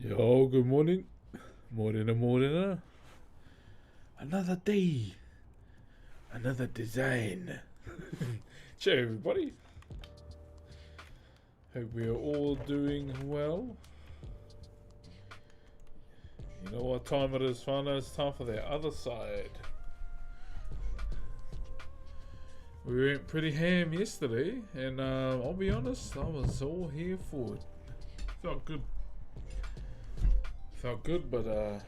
Yo, good morning. Morning. Another day. Another design. Cheer, everybody. Hope we are all doing well. You know what time it is, whānau? It's time for the other side. We went pretty ham yesterday, and I'll be honest, I was all here for it. Felt good. But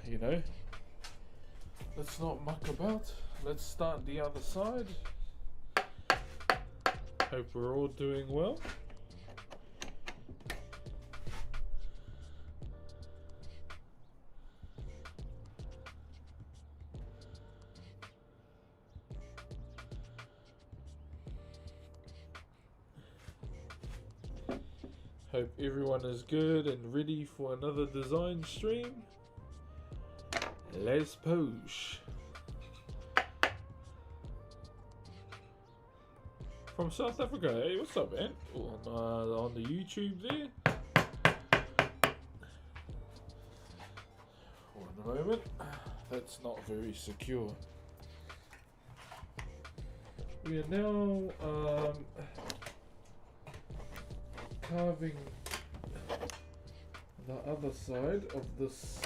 you know, let's not muck about. Let's start the other side. Hope we're all doing well. Hope everyone is good and ready for another design stream. Let's push. From South Africa, hey, what's up, man? On the YouTube there. One moment, that's not very secure. We are now carving the other side of this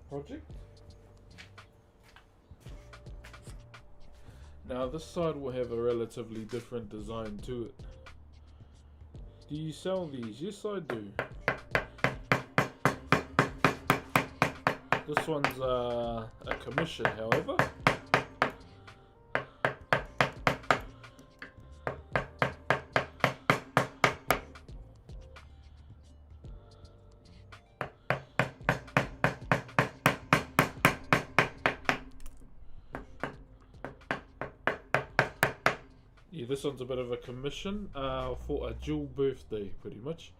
project. Now this side will have a relatively different design to it. Do you sell these? Yes, I do. This one's a commission, however. Yeah, this one's a bit of a commission for a dual birthday, pretty much.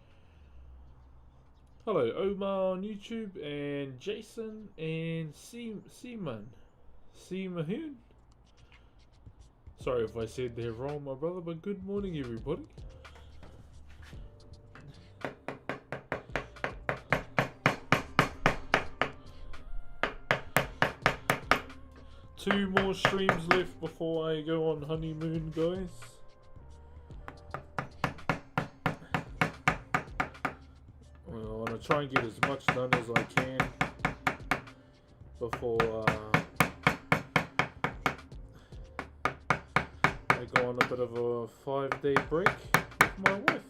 Hello, Omar on YouTube, and Jason, and Seaman. Sorry if I said that wrong, my brother, but good morning, everybody. Two more streams left before I go on honeymoon, guys. Well, I want to try and get as much done as I can before I go on a bit of a 5-day break with my wife.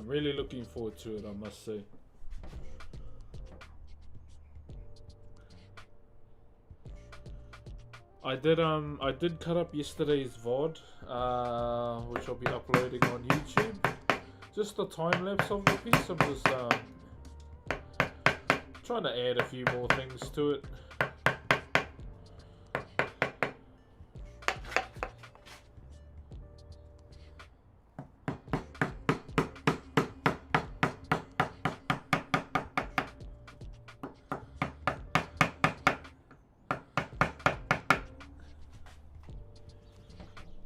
Really looking forward to it, I must say. I did cut up yesterday's VOD, which I'll be uploading on YouTube. Just a time lapse of the piece. I'm just trying to add a few more things to it.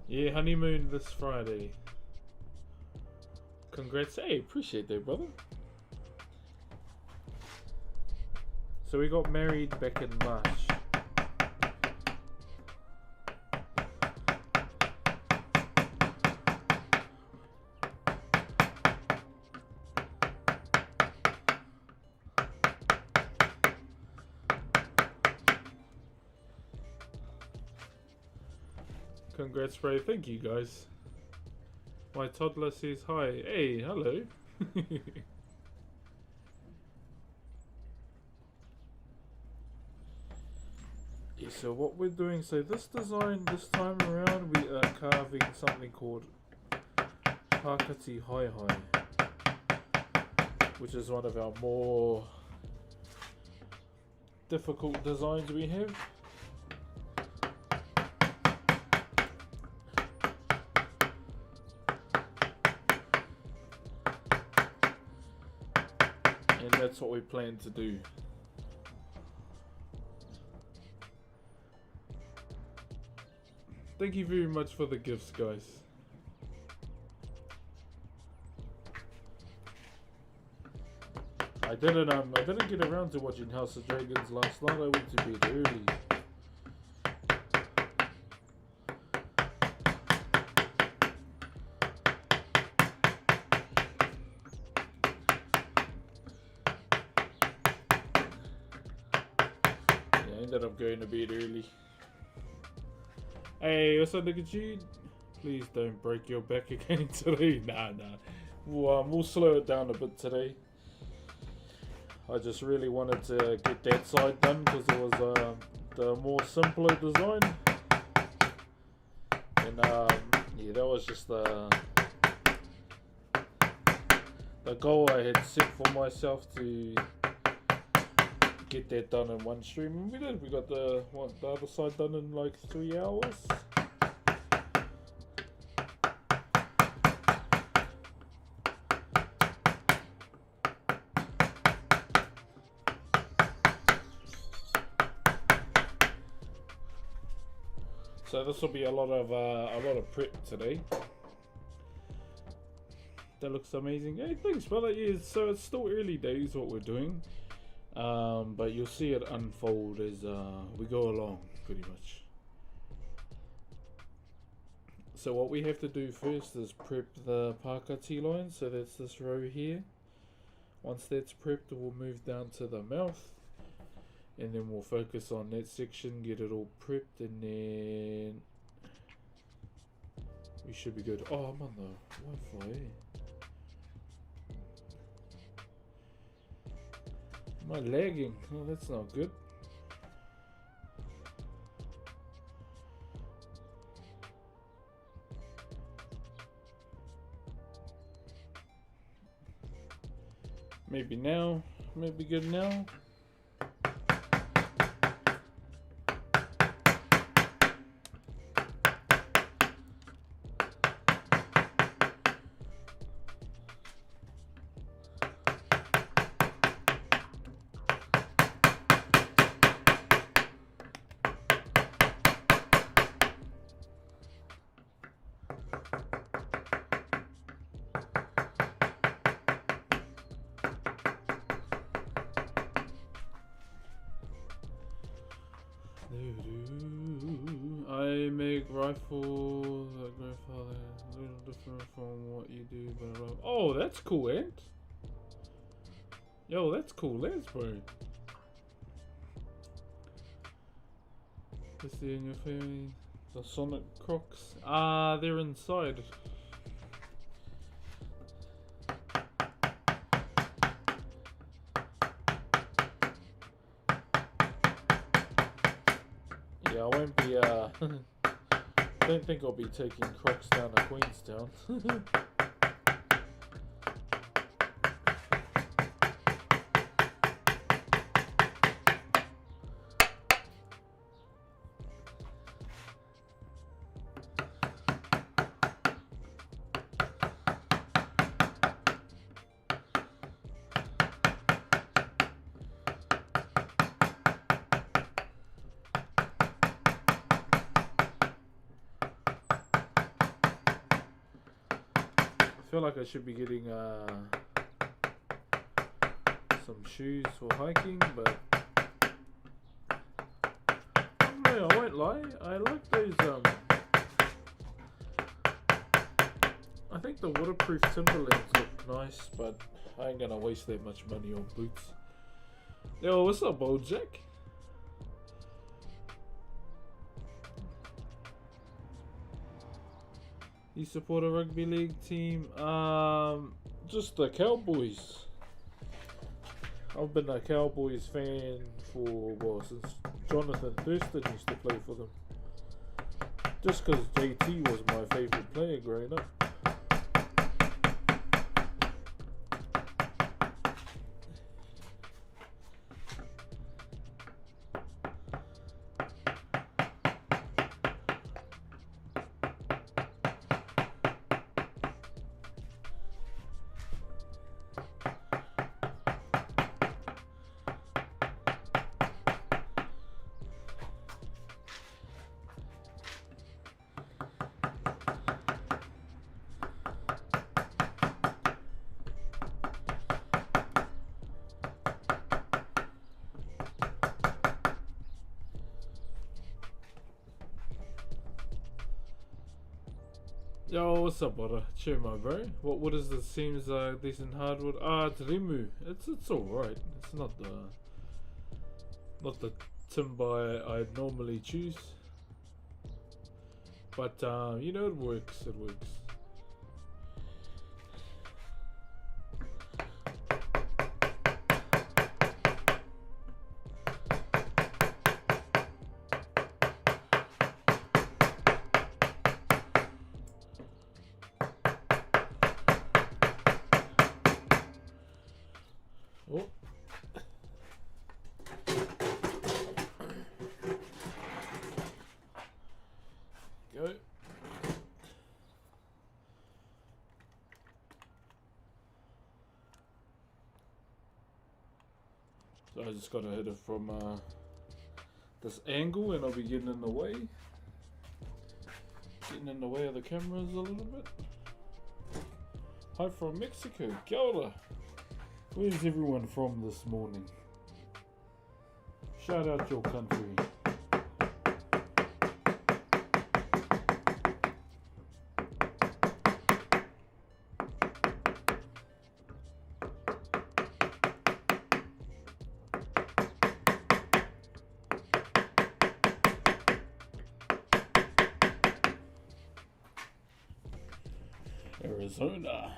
Yeah, honeymoon this Friday. Congrats. Hey, appreciate that, brother. So we got married back in March. Congrats, bro. Thank you, guys. My toddler says hi. Hey, hello. Yeah, so what we're doing, so this design, this time around, we are carving something called Hakati Hai Hai, which is one of our more difficult designs we have. And that's what we plan to do. Thank you very much for the gifts, guys. I didn't get around to watching House of Dragons last night. I went to bed early. Yeah, I ended up going to bed early. Hey, what's up, nigga G? Please don't break your back again today. Nah. We'll slow it down a bit today. I just really wanted to get that side done because it was the more simpler design. And yeah, that was just the goal I had set for myself to get that done in one stream. And we did. We got the other side done in like 3 hours. So this will be a lot of prep today. That looks amazing. Hey, thanks, brother. Yeah, so it's still early days what we're doing, but you'll see it unfold as we go along, pretty much. So what we have to do first is prep the Pakati line. So that's this row here. Once that's prepped, we'll move down to the mouth. And then we'll focus on that section, get it all prepped, and then we should be good. Oh, I'm on the Wi-Fi. Am I lagging? Oh, that's not good. Maybe now. Maybe good now. I make rifle that grandfather a little different from what you do, but oh, that's cool, Ant. Yo, that's cool, that's bro. Is there in your family? The Sonic Crocs? Ah, they're inside. Yeah, I won't be, don't think I'll be taking Crocs down to Queenstown. I feel like I should be getting some shoes for hiking, but no, I won't lie. I like those. I think the waterproof Timberlands look nice, but I ain't gonna waste that much money on boots. Yo, what's up, Bojack? You support a rugby league team? Just the Cowboys. I've been a Cowboys fan for, well, since Jonathan Thurston used to play for them. Just because JT was my favourite player growing up. Yo, what's up, brother? Cheer, my bro. What wood is this? Seems decent hardwood. It's Rimu. It's alright. It's not the timber I'd normally choose. But you know, it works. It works. Oh. Go. So I just gotta hit it from this angle, and I'll be getting in the way. Getting in the way of the cameras a little bit. Hi from Mexico. Kia ora. Where's everyone from this morning? Shout out your country. Arizona,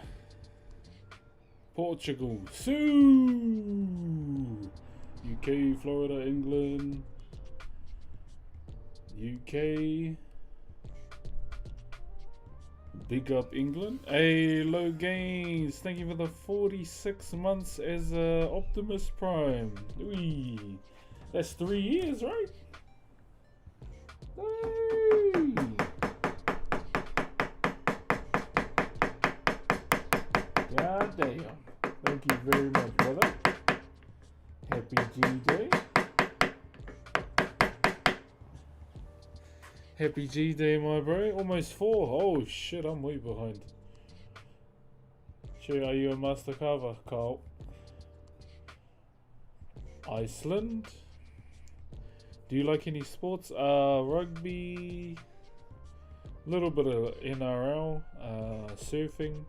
Portugal, Sue, UK, Florida, England, UK, big up England. Hey, low gains, thank you for the 46 months as Optimus Prime. Wee. That's 3 years, right? Hey. God damn. Thank you very much, brother. Happy G-Day. Happy G-Day, my bro. Almost 4. Oh, shit, I'm way behind. Sure, are you a master carver, Carl? Iceland. Do you like any sports? Rugby. A little bit of NRL. Surfing.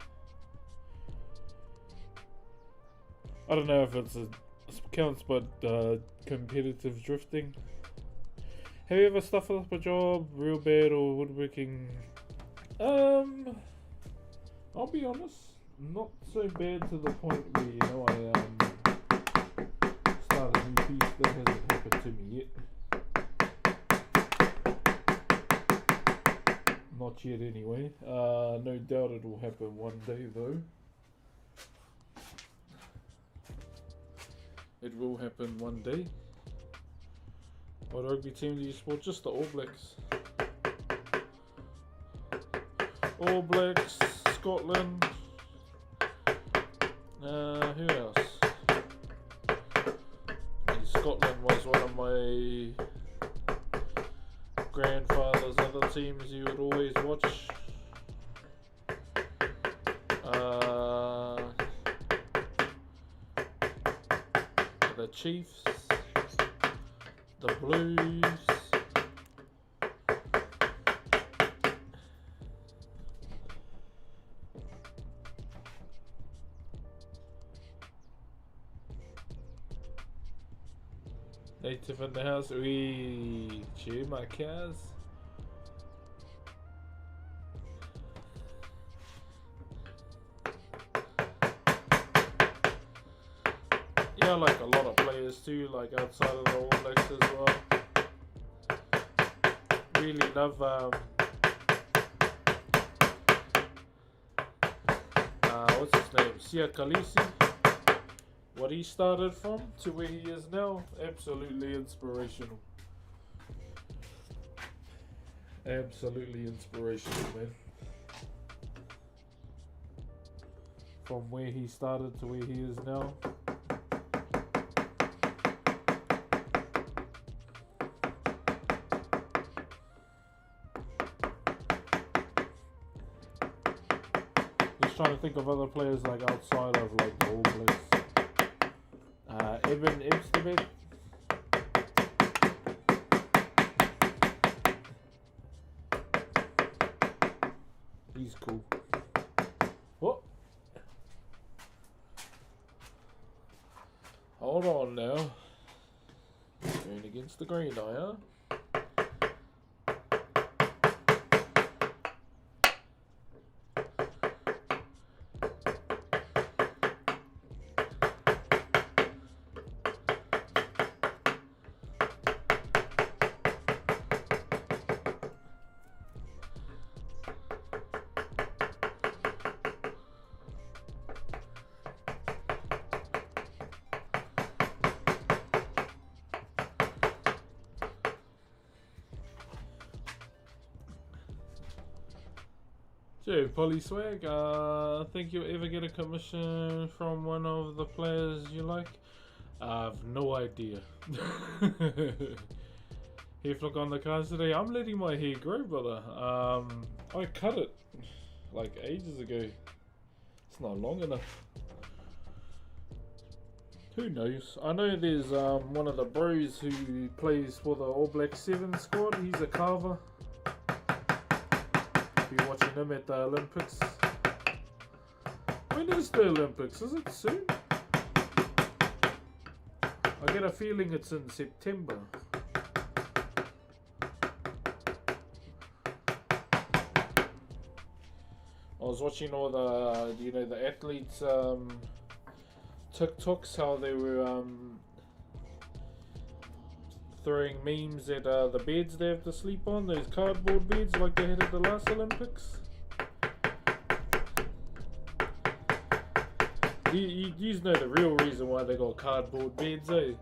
I don't know if it counts, but competitive drifting. Have you ever stuffed up a job real bad or woodworking? I'll be honest, not so bad to the point where, you know, I start a new piece. That hasn't happened to me yet. Not yet anyway. No doubt it will happen one day though. It will happen one day. What rugby team do you support? Just the All Blacks. All Blacks, Scotland. Who else? Scotland was one of my grandfather's other teams you would always watch. The Chiefs, the Blues, native in the house. We cheer my cows. Yeah, like a lot of players too, like outside of the All Blacks as well. Really love what's his name? Sia Khaleesi. What he started from to where he is now, absolutely inspirational. Absolutely inspirational, man. From where he started to where he is now. Trying to think of other players like outside of like the All Blacks. Evan Ebstebet. He's cool. What? Hold on now. Going against the green eye, huh? So, Polly Swag, think you'll ever get a commission from one of the players you like? I have no idea. If look on the cards today, I'm letting my hair grow, brother. I cut it like ages ago. It's not long enough. Who knows? I know there's one of the bros who plays for the All Black 7 squad. He's a carver. Be watching him at the Olympics. When is the Olympics? Is it soon? I get a feeling it's in September. I was watching all the, the athletes TikToks, how they were throwing memes at the beds they have to sleep on, those cardboard beds like they had at the last Olympics. You know the real reason why they got cardboard beds, eh?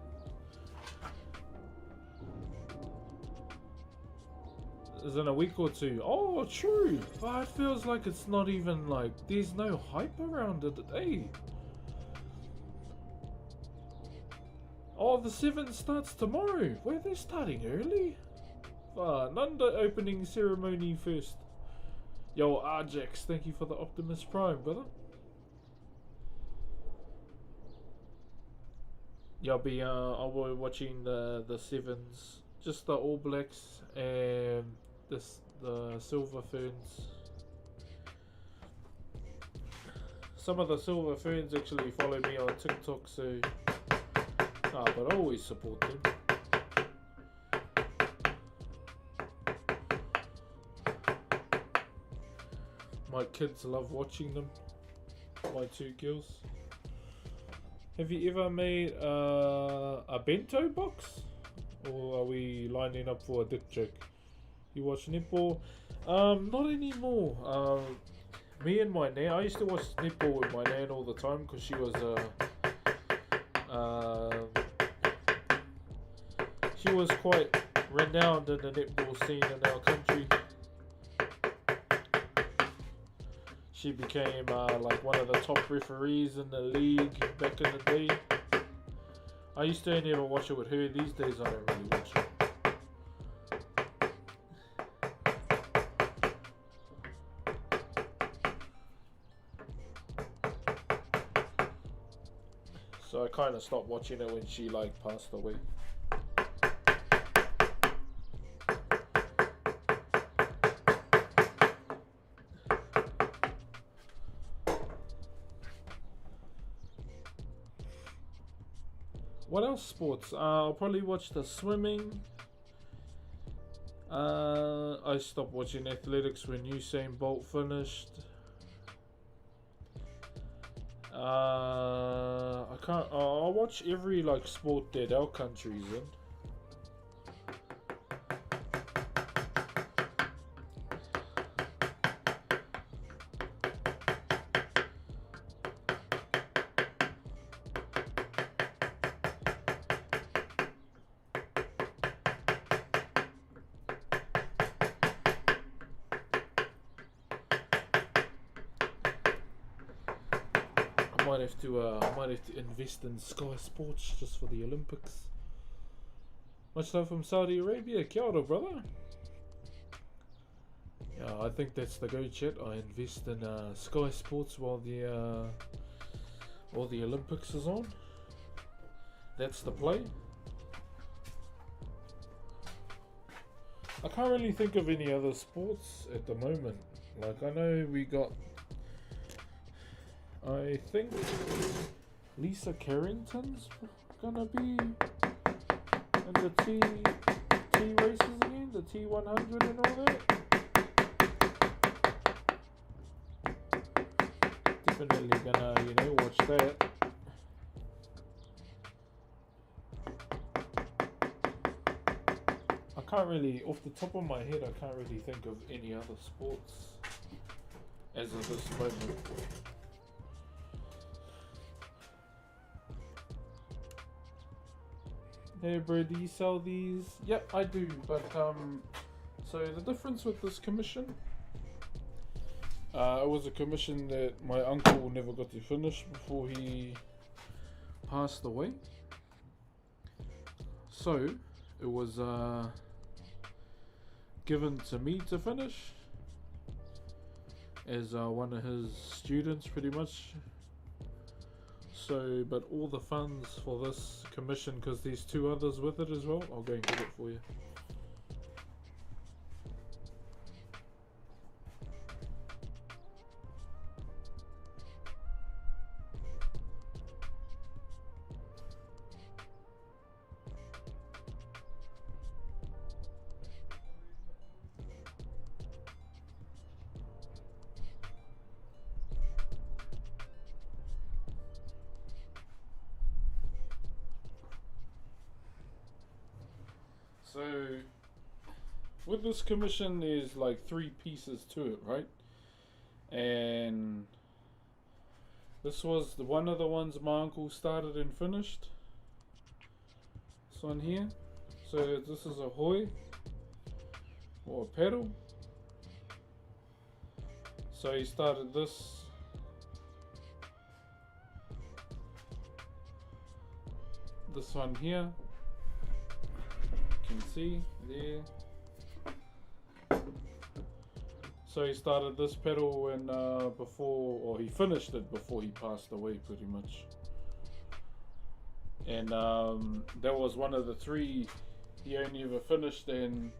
Is in a week or two. Oh, true. But it feels like it's not even like there's no hype around it, eh? Oh, the 7th starts tomorrow. Were they starting early? None the opening ceremony first. Yo, Arjax, thank you for the Optimus Prime, brother. Yeah, I'll be watching the 7s, just the All Blacks and the Silver Ferns. Some of the Silver Ferns actually follow me on TikTok, so but I always support them. My kids love watching them. My 2 girls. Have you ever made a bento box? Or are we lining up for a dick joke? You watch netball? Not anymore. Me and my nan, I used to watch netball with my nan all the time because she was she was quite renowned in the netball scene in our country. She became like one of the top referees in the league back in the day. I used to only ever watch it with her. These days I don't really watch it. So I kind of stopped watching it when she like passed away. What else sports? I'll probably watch the swimming. I stopped watching athletics when Usain Bolt finished. I can't. I'll watch every like sport that our country's in. I might have to invest in Sky Sports just for the Olympics. Much love from Saudi Arabia. Kia ora, brother. Yeah, I think that's the go, chat. I invest in Sky Sports while the Olympics is on. That's the play. I can't really think of any other sports at the moment. Like, I know we got, I think Lisa Carrington's gonna be in the T races again, the T100 and all that. Definitely gonna, you know, watch that. I can't really, off the top of my head, I can't really think of any other sports as of this moment. Hey bro, do you sell these? Yep, I do, but so the difference with this commission, it was a commission that my uncle never got to finish before he passed away. So it was given to me to finish as one of his students, pretty much. So, but all the funds for this commission, because there's two others with it as well, I'll go and get it for you. So, with this commission, there's like 3 pieces to it, right? And this was one of the ones my uncle started and finished. This one here. So this is a hoi, or a pedal. So he started this. This one here. You can see there. So he started this pedal when before, or he finished it before he passed away, pretty much. And that was one of the 3 he only ever finished, and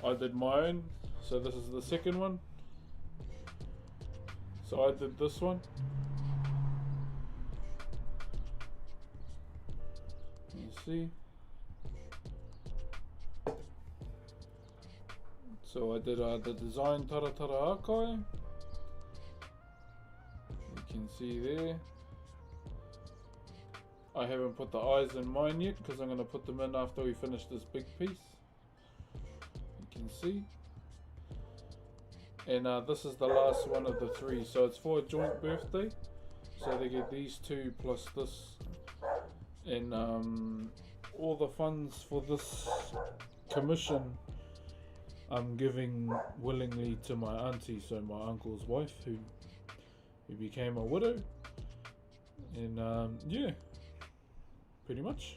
I did my own. So this is the second one. So I did this one. You see. So I did the design Taratara Akai. You can see there. I haven't put the eyes in mine yet because I'm going to put them in after we finish this big piece. You can see. And this is the last one of the 3. So it's for a joint birthday. So they get these 2 plus this. And all the funds for this commission I'm giving willingly to my auntie, so my uncle's wife, who became a widow. And yeah, pretty much.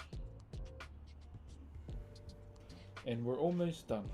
And we're almost done.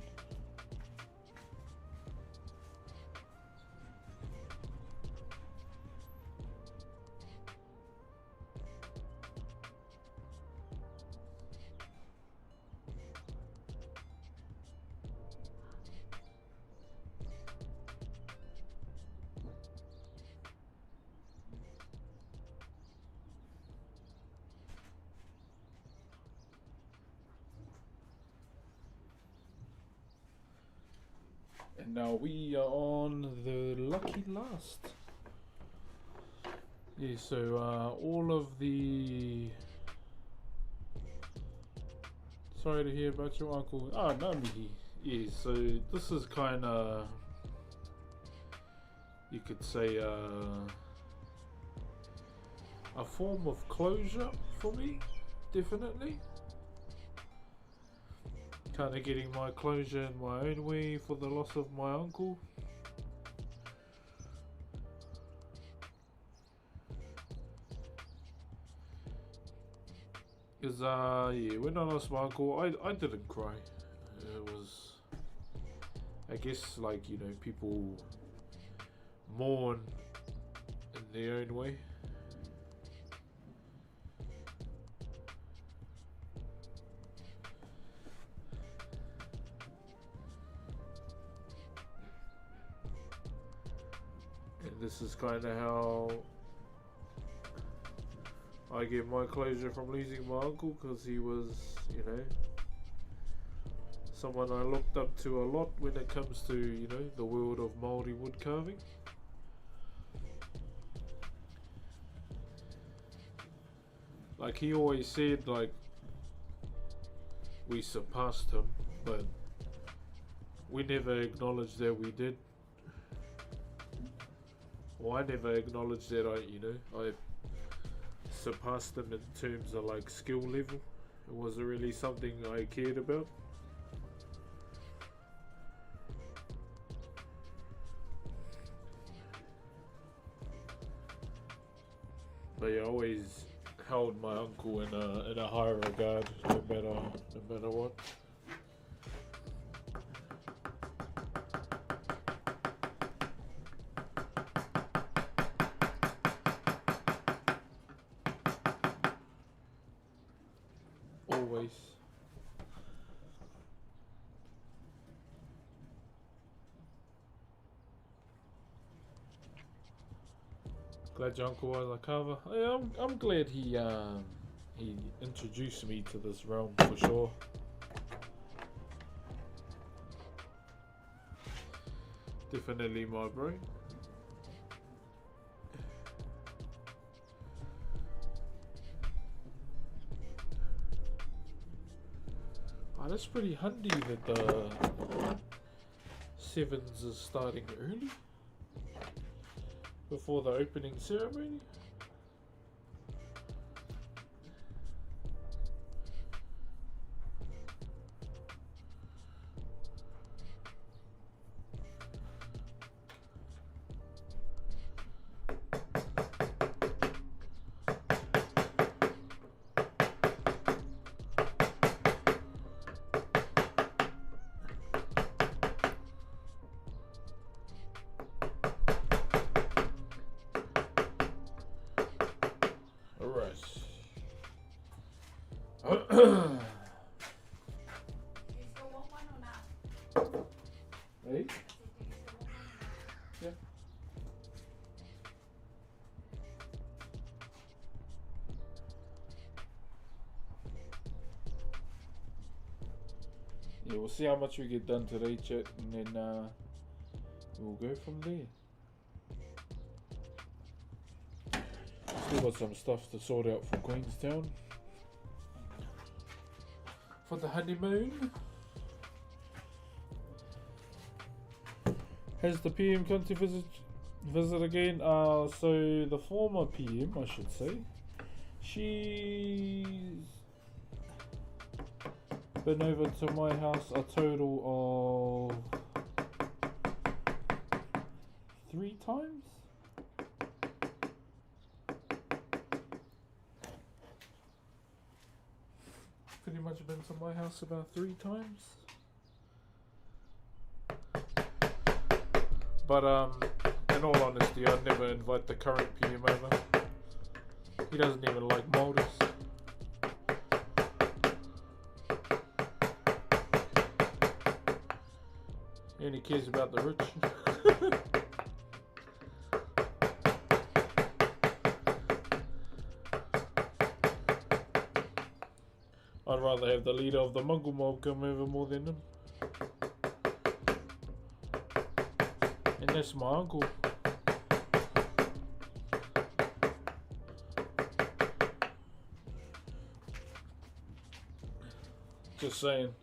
And now we are on the lucky last. Yeah, so all of the... Sorry to hear about your uncle. Ah, no, Mihi. Yeah, so this is kind of... You could say a form of closure for me, definitely. Kind of getting my closure in my own way for the loss of my uncle. Because yeah, when I lost my uncle, I didn't cry. It was, I guess, like, you know, people mourn in their own way. this is kind of how I get my closure from losing my uncle, because he was, you know, someone I looked up to a lot when it comes to, you know, the world of Maori wood carving. Like he always said, like, we surpassed him, but we never acknowledged that we did. Well, I never acknowledged that I surpassed him in terms of like skill level. It wasn't really something I cared about. But yeah, I always held my uncle in a high regard, no matter what. Always. Glad your uncle was a carver. Yeah, I'm glad he introduced me to this realm for sure. Definitely my bro. Oh, that's pretty handy that the sevens is starting early before the opening ceremony. Hey? Yeah. Yeah, we'll see how much we get done today, chat, and then we'll go from there. Still got some stuff to sort out from Queenstown for the honeymoon. Has the PM come to visit again? So the former PM, I should say, she's been over to my house a total of 3 times. Pretty much been to my house about 3 times. But in all honesty, I'd never invite the current PM over. He doesn't even like Maoris. He only cares about the rich. I'd rather have the leader of the Muggle mob come over more than him. And that's my uncle. Just saying.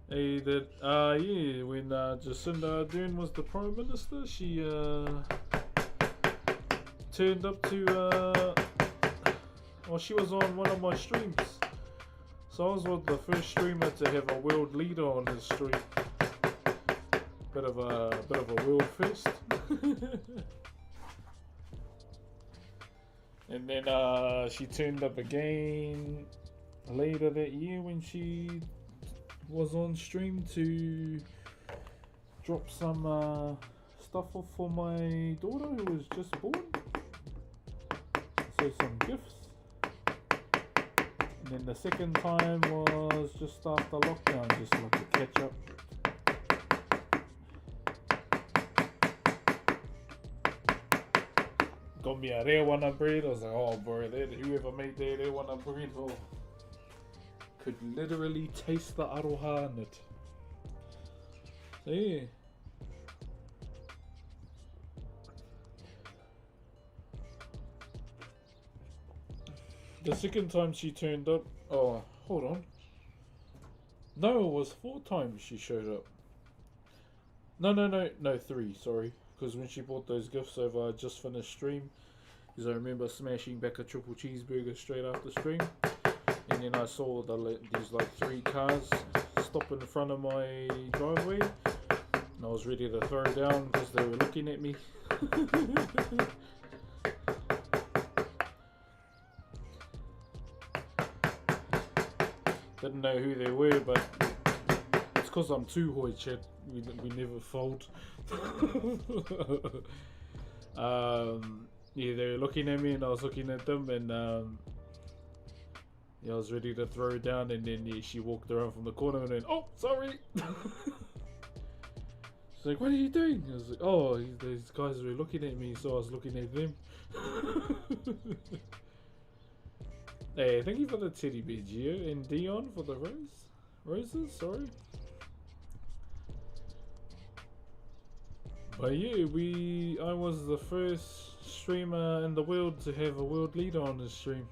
Hey, that yeah, when Jacinda Ardern was the Prime Minister, she turned up to well, she was on one of my streams. So I was the first streamer to have a world leader on his stream. Bit of a world first. And then she turned up again later that year when she was on stream to drop some stuff off for my daughter who was just born. So some gifts. And then the second time was just after lockdown, just like to catch up. got me a rewana bread. I was like, oh bro, whoever made that rewana bread, oh, could literally taste the aroha in it. So yeah. The second time she turned up, oh, hold on. No, it was 4 times she showed up. No, 3, sorry. Because when she bought those gifts over, I just finished stream. Because I remember smashing back a triple cheeseburger straight after stream. And then I saw these like 3 cars stop in front of my driveway. And I was ready to throw down because they were looking at me. Didn't know who they were, but it's because I'm too hoi chat. We never fold. Yeah, they were looking at me and I was looking at them, and yeah, I was ready to throw down, and then yeah, she walked around from the corner and then, oh, sorry. She's like, what are you doing? I was like, oh, these guys were looking at me, so I was looking at them. Hey, thank you for the teddy bear, Gio, and Dion for the roses, sorry. But yeah, I was the first streamer in the world to have a world leader on the stream.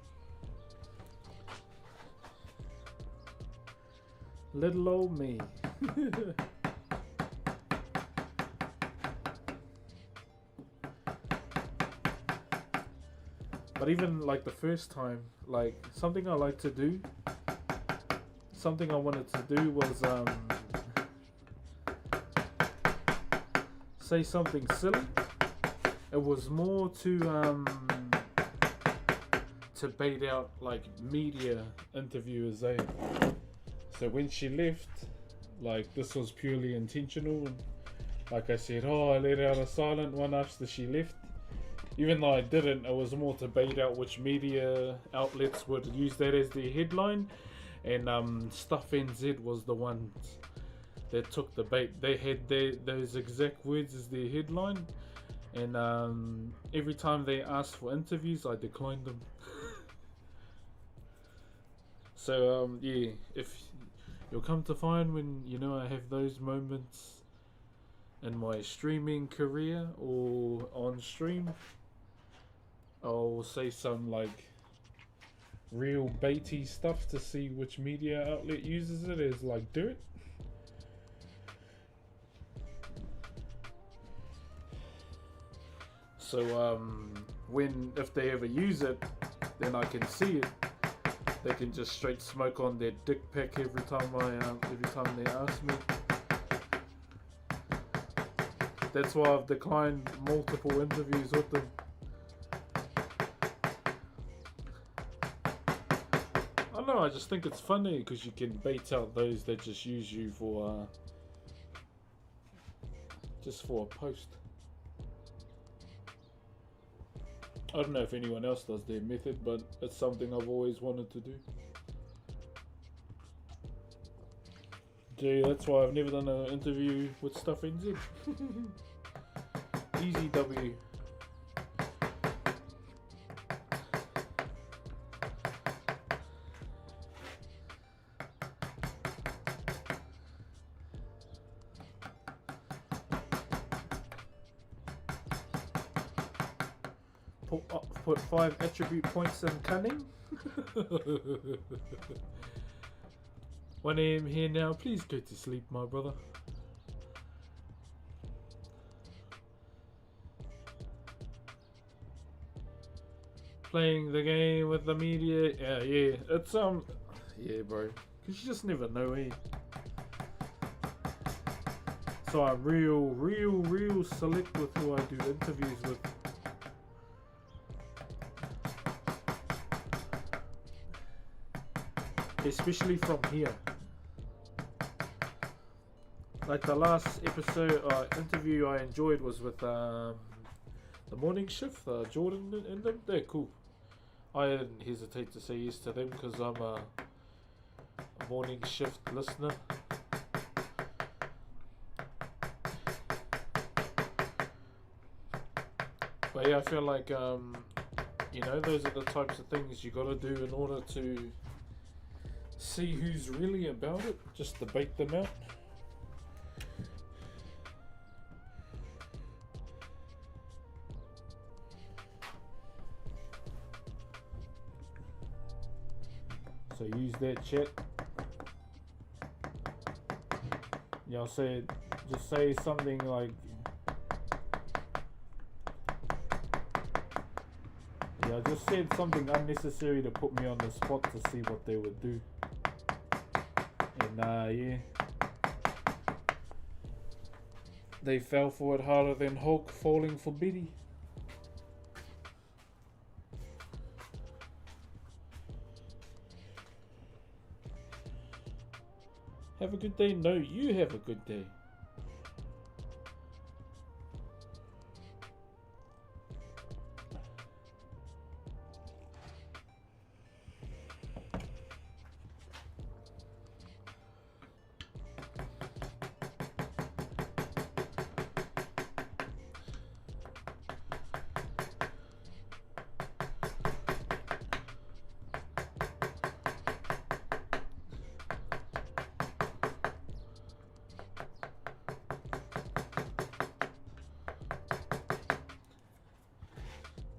Little old me. But even like the first time, like something I like to do, something I wanted to do was say something silly. It was more to bait out like media interviewers, eh? So when she left, like this was purely intentional, and like I said, oh, I let out a silent one after she left. Even though I didn't, it was more to bait out which media outlets would use that as their headline, and Stuff NZ was the ones that took the bait. They had those exact words as their headline, and every time they asked for interviews, I declined them. So yeah, if you'll come to find, when you know I have those moments in my streaming career or on stream, I'll say some like real baity stuff to see which media outlet uses it as like dirt. So if they ever use it, then I can see it. They can just straight smoke on their dick pic every time they ask me. That's why I've declined multiple interviews with them. I don't know, I just think it's funny because you can bait out those that just use you for just for a post. I don't know if anyone else does their method, but it's something I've always wanted to do. Gee, that's why I've never done an interview with Stuff NZ. Easy W. Put 5 attribute points in cunning. 1 AM here now. Please go to sleep, my brother. Playing the game with the media. Yeah. It's yeah, bro. Cause you just never know, eh? So I'm real select with who I do interviews with. Especially from here. Like the last interview I enjoyed was with the morning shift, Jordan and them. They're cool. I didn't hesitate to say yes to them because I'm a morning shift listener. But yeah, I feel like you know, those are the types of things you gotta do in order to see who's really about it, just to bait them out. So use that chat. You know, just say something like, yeah, I just said something unnecessary to put me on the spot to see what they would do. And yeah, they fell for it harder than Hulk falling for Betty. Have a good day. No, you have a good day.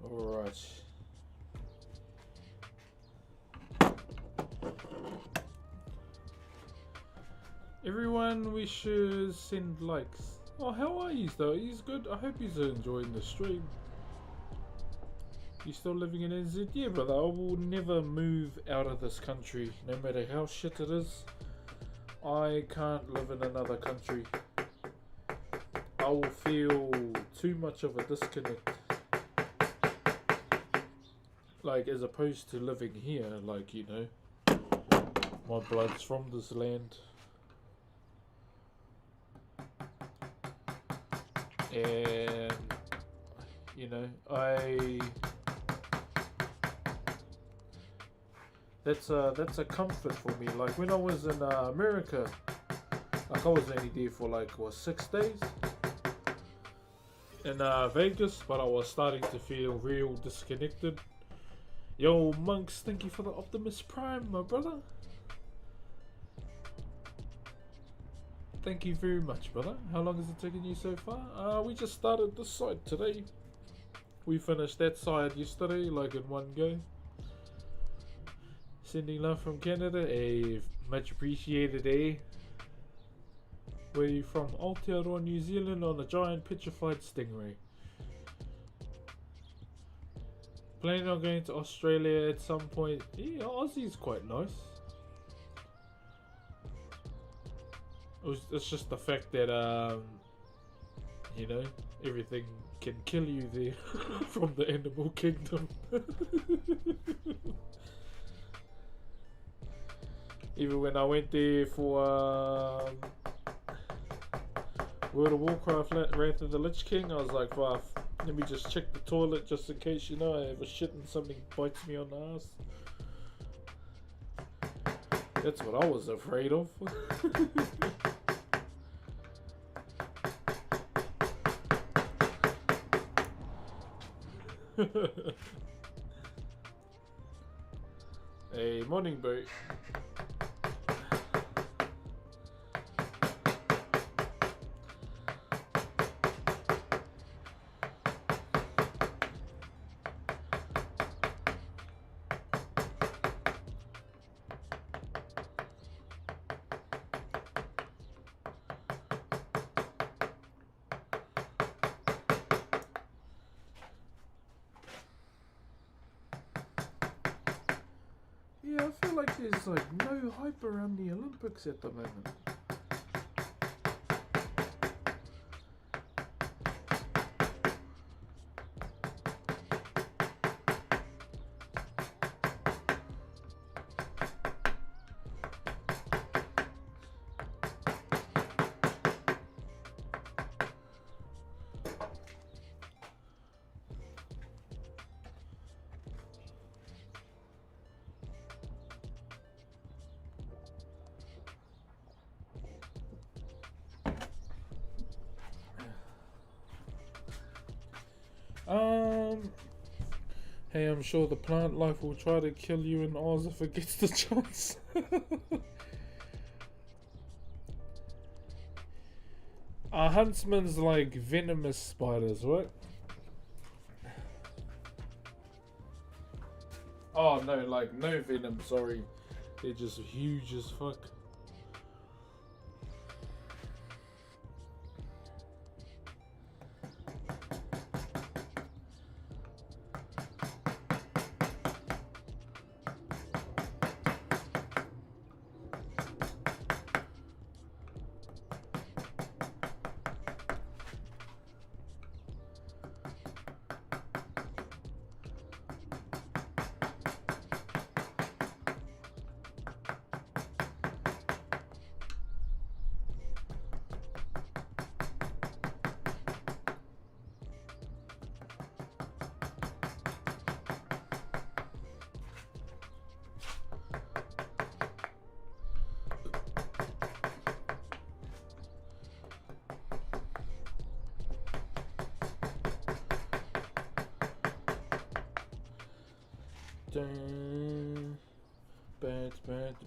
Alright. Everyone, we should send likes. Oh, how are you though? He's good. I hope he's enjoying the stream. You still living in NZ? Yeah, brother. I will never move out of this country, no matter how shit it is. I can't live in another country. I will feel too much of a disconnect. Like, as opposed to living here, like, you know, my blood's from this land. And, you know, that's a comfort for me. Like, when I was in America, like, I was only there for, like, 6 days in Vegas, but I was starting to feel real disconnected. Yo, Monks, thank you for the Optimus Prime, my brother. Thank you very much, brother. How long has it taken you so far? We just started this side today. We finished that side yesterday, like in one go. Sending love from Canada. Hey, much appreciated, eh? Where are you from? Aotearoa, New Zealand, on a giant petrified stingray. Planning on going to Australia at some point. Yeah, Aussie's quite nice. It's just the fact that, you know, everything can kill you there from the animal kingdom. Even when I went there for World of Warcraft Wrath of the Lich King, I was like, well, let me just check the toilet just in case, you know, I have a shit and something bites me on the ass. That's what I was afraid of. Hey, morning, boat. Yeah, I feel like there's like no hype around the Olympics at the moment. Hey, I'm sure the plant life will try to kill you in Oz if it gets the chance. Huntsman's like venomous spiders, right? Oh no, like no venom, sorry. They're just huge as fuck.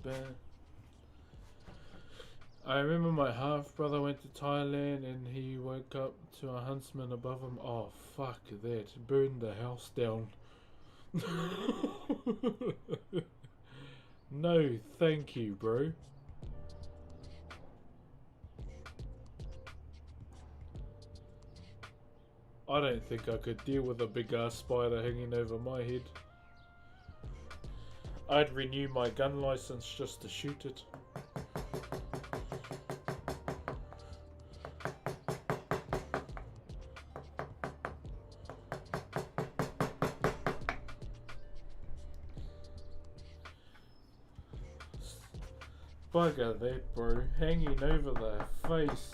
Bad. I remember my half brother went to Thailand and he woke up to a huntsman above him. Oh fuck that! Burned the house down. No, thank you, bro. I don't think I could deal with a big ass spider hanging over my head. I'd renew my gun license just to shoot it. Bugger that, bro. Hanging over the face.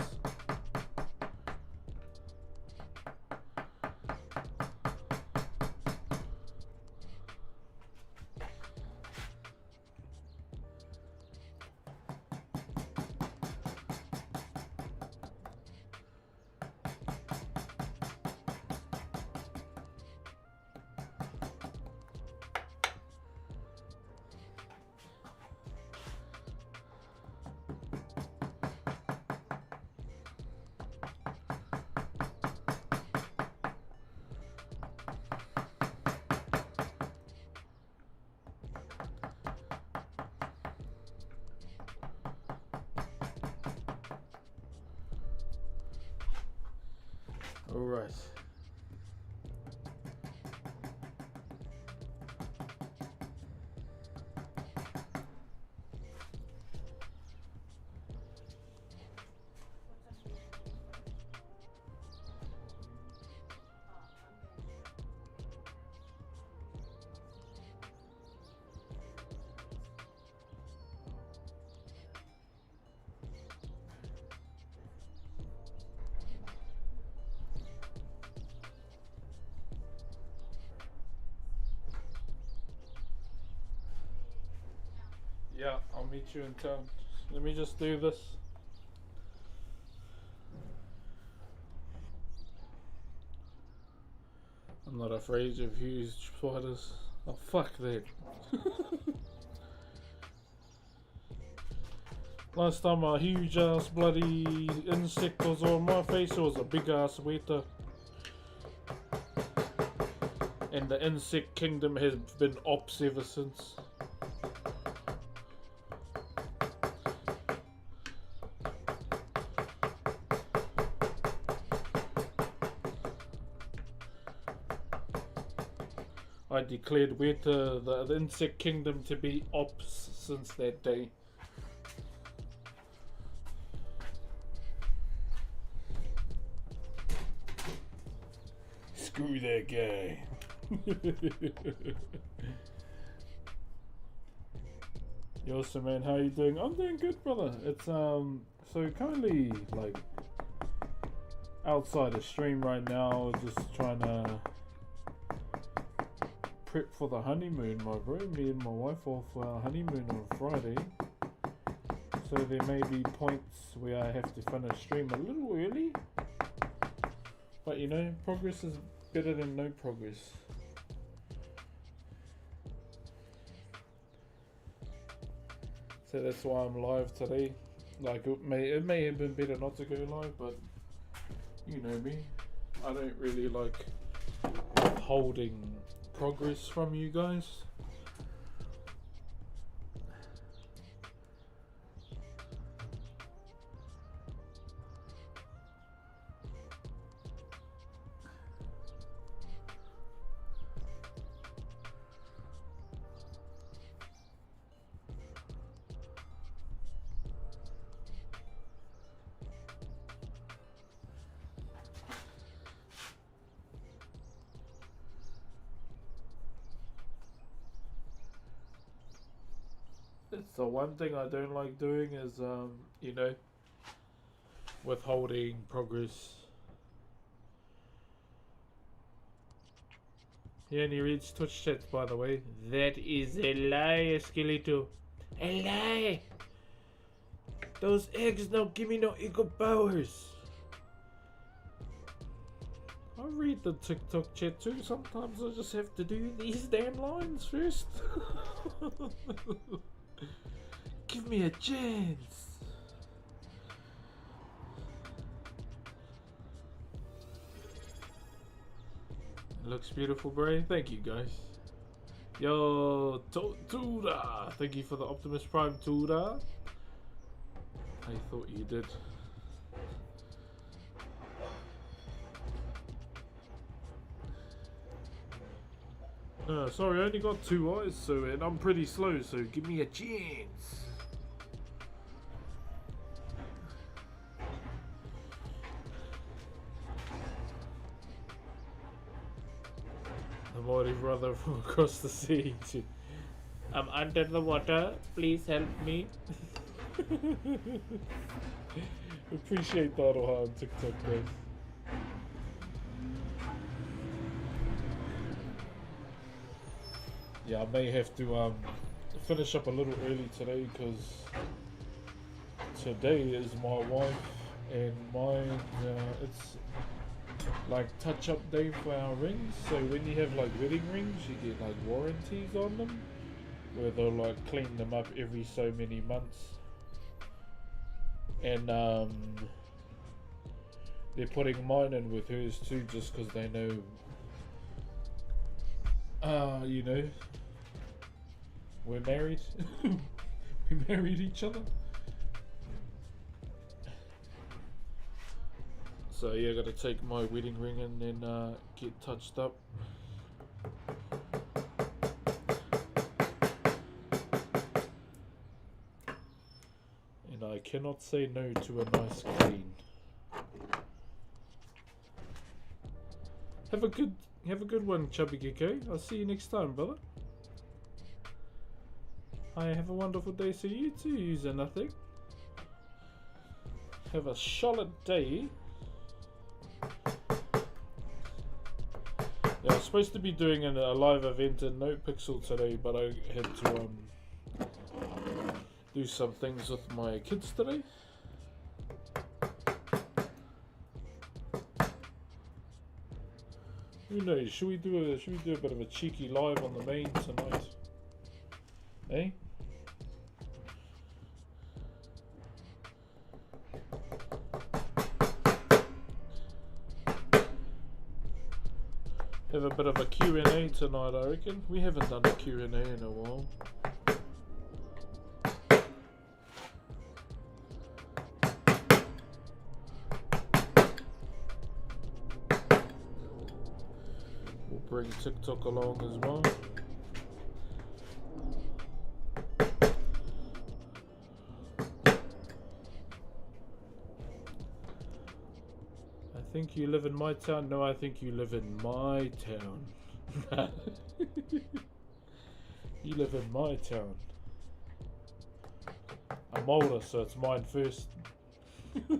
Alright. Yeah, I'll meet you in town. Let me just do this. I'm not afraid of huge spiders. Oh, fuck that. Last time a huge ass bloody insect was on my face, it was a big ass weta. And the insect kingdom has been ops ever since. I declared Weta the insect kingdom to be ops since that day. Screw that guy. Yo, so man, how you doing? I'm doing good, brother. It's so currently like outside the stream right now, just trying to prep for the honeymoon, my bro. Me and my wife off for our honeymoon on Friday. So there may be points where I have to finish stream a little early. But you know, progress is better than no progress. So that's why I'm live today. Like it may have been better not to go live, but you know me. I don't really like withholding progress from you guys. It's the one thing I don't like doing is, you know, withholding progress. He only reads Twitch chats, by the way. That is a lie, Esqueleto. A lie! Those eggs don't give me no ego powers. I read the TikTok chat too. Sometimes I just have to do these damn lines first. Give me a chance. It looks beautiful, bro. Thank you, guys. Yo, Tuda. Thank you for the Optimus Prime, Tuda. I thought you did. No, sorry, I only got 2 eyes, so and I'm pretty slow, so give me a chance. The Maori brother from across the sea. I'm under the water, please help me. Appreciate that on TikTok, guys. Yeah, I may have to finish up a little early today because today is my wife and mine. It's like touch-up day for our rings. So when you have like wedding rings, you get like warranties on them, where they'll like clean them up every so many months. And they're putting mine in with hers too, just because they know. You know, we're married. We married each other. So yeah, I gotta take my wedding ring and then get touched up. And I cannot say no to a nice clean. Have a good one, Chubby Gecko. I'll see you next time, brother. Hi, have a wonderful day. So you too, user nothing. Have a solid day. Yeah, I was supposed to be doing a live event in NotePixel today, but I had to do some things with my kids today. Who knows? Should we do a bit of a cheeky live on the main tonight? Eh? Have a bit of a Q&A tonight, I reckon. We haven't done a Q&A in a while. We'll bring TikTok along as well. I think you live in my town. No, I think you live in my town. You live in my town. I'm older, so it's mine first. Who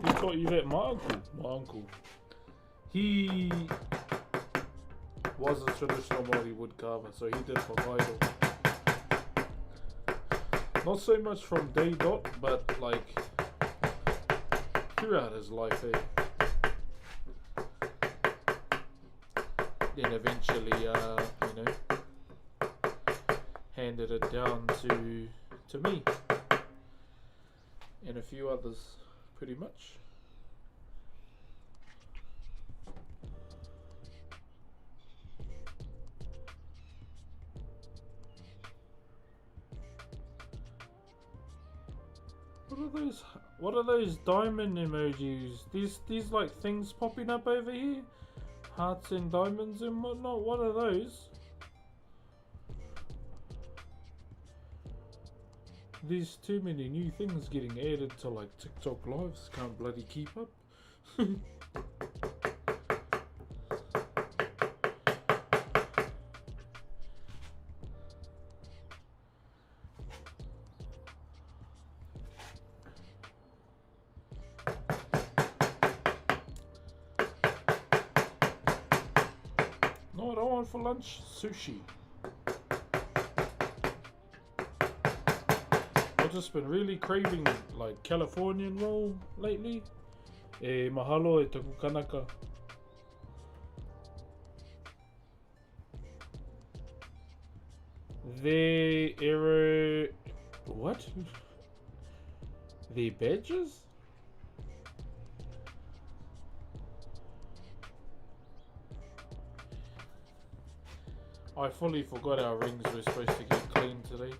taught you that? My uncle. My uncle. He was a traditional Maori woodcarver, so he did Whakairo. Not so much from day dot, but like throughout his life. Then eventually, you know, handed it down to me and a few others, pretty much. What are those diamond emojis? These like things popping up over here? Hearts and diamonds and whatnot. What are those? There's too many new things getting added to like TikTok lives. Can't bloody keep up. No, what I want for lunch? Sushi. I've just been really craving like Californian roll lately. Mahalo e taku kanaka. What? The badges? I fully forgot our rings were supposed to get cleaned today.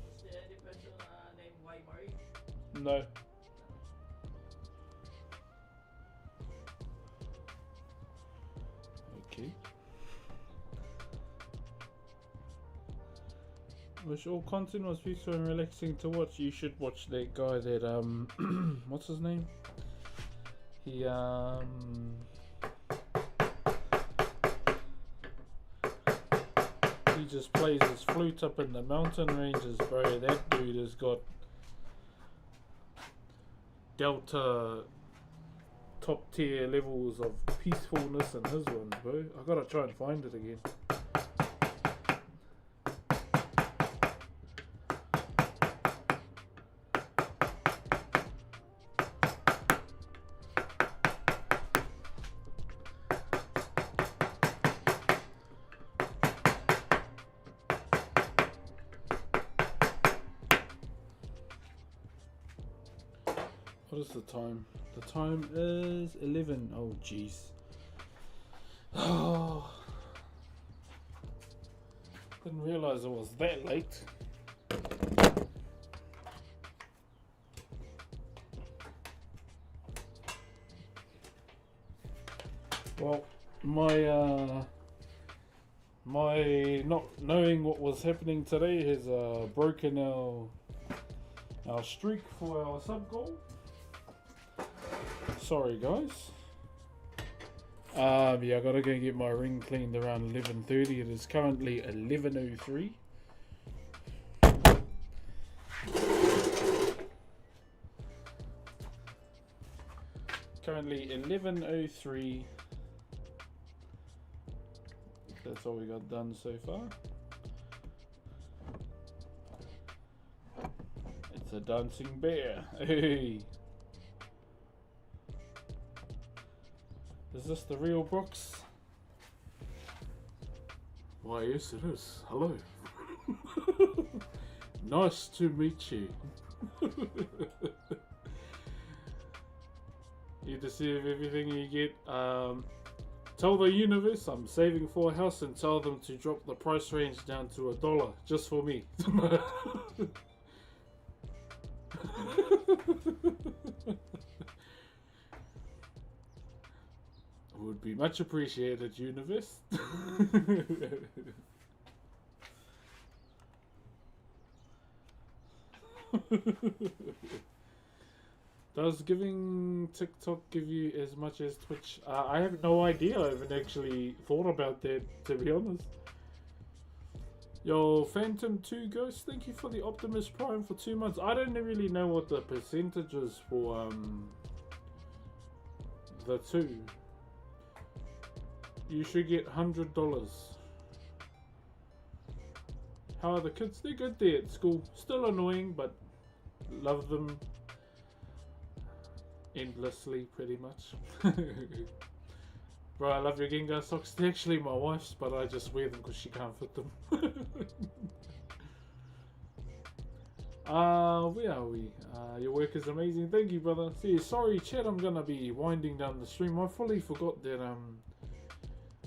Is there any person named Maori? No. Okay. Wish all content was peaceful and relaxing to watch. You should watch that guy that what's his name? He just plays his flute up in the mountain ranges, bro. That dude has got Delta top tier levels of peacefulness in his ones, bro. I gotta try and find it again. What is the time? The time is 11. Oh, jeez. Oh, didn't realize it was that late. Well, my not knowing what was happening today has broken our streak for our sub goal. Sorry guys. Yeah, I gotta go get my ring cleaned around 11:30. It is currently 11:03. Currently 11:03. That's all we got done so far. It's a dancing bear. Hey. Is this the real Brooks? Why, yes it is. Hello. Nice to meet you. You deceive everything you get. Tell the universe I'm saving for a house and tell them to drop the price range down to $1 just for me. Would be much appreciated, universe. Does giving TikTok give you as much as Twitch? I have no idea. I haven't actually thought about that, to be honest. Yo, Phantom 2 Ghost, thank you for the Optimus Prime for 2 months. I don't really know what the percentage is for the two. You should get $100. How are the kids? They're good there at school. Still annoying, but love them endlessly, pretty much. Bro, I love your Gengar socks. They're actually my wife's, but I just wear them because she can't fit them. Where are we? Your work is amazing. Thank you, brother. See, sorry, chat. I'm gonna be winding down the stream. I fully forgot that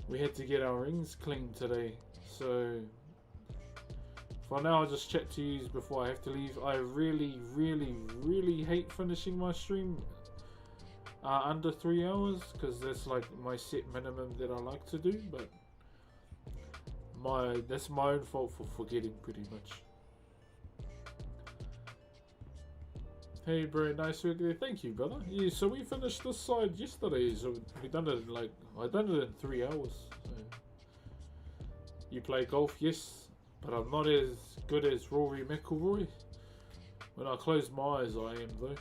we had to get our rings cleaned today. So for now, I'll just chat to you before I have to leave. I really, really, really hate finishing my stream under 3 hours because that's like my set minimum that I like to do. But that's my own fault for forgetting, pretty much. Hey bro, nice work there. Thank you, brother. Yeah, so we finished this side yesterday. So we done it in I done it in 3 hours. So. You play golf? Yes, but I'm not as good as Rory McIlroy. When I close my eyes, I am though.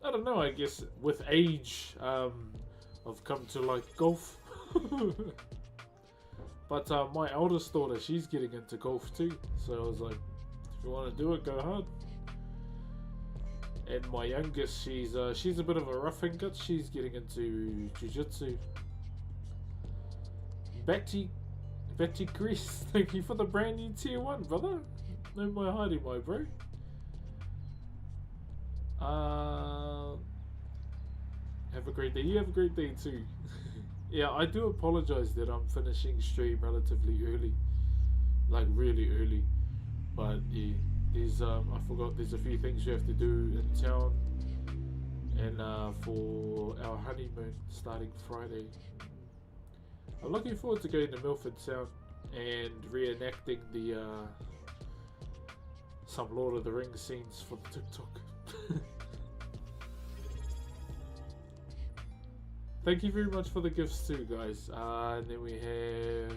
I don't know. I guess with age, I've come to like golf. But my eldest daughter, she's getting into golf too. So I was like, if you want to do it, go hard. And my youngest, she's a bit of a roughing gut. She's getting into jiu-jitsu. Betty Chris, thank you for the brand new tier 1, brother. No more hiding, my bro. Have a great day. You have a great day too. Yeah, I do apologize that I'm finishing stream relatively early, like really early. But yeah, there's I forgot there's a few things you have to do in town, and for our honeymoon starting Friday. I'm looking forward to going to Milford Sound and reenacting the some Lord of the Rings scenes for the TikTok. Thank you very much for the gifts too, guys. And then we have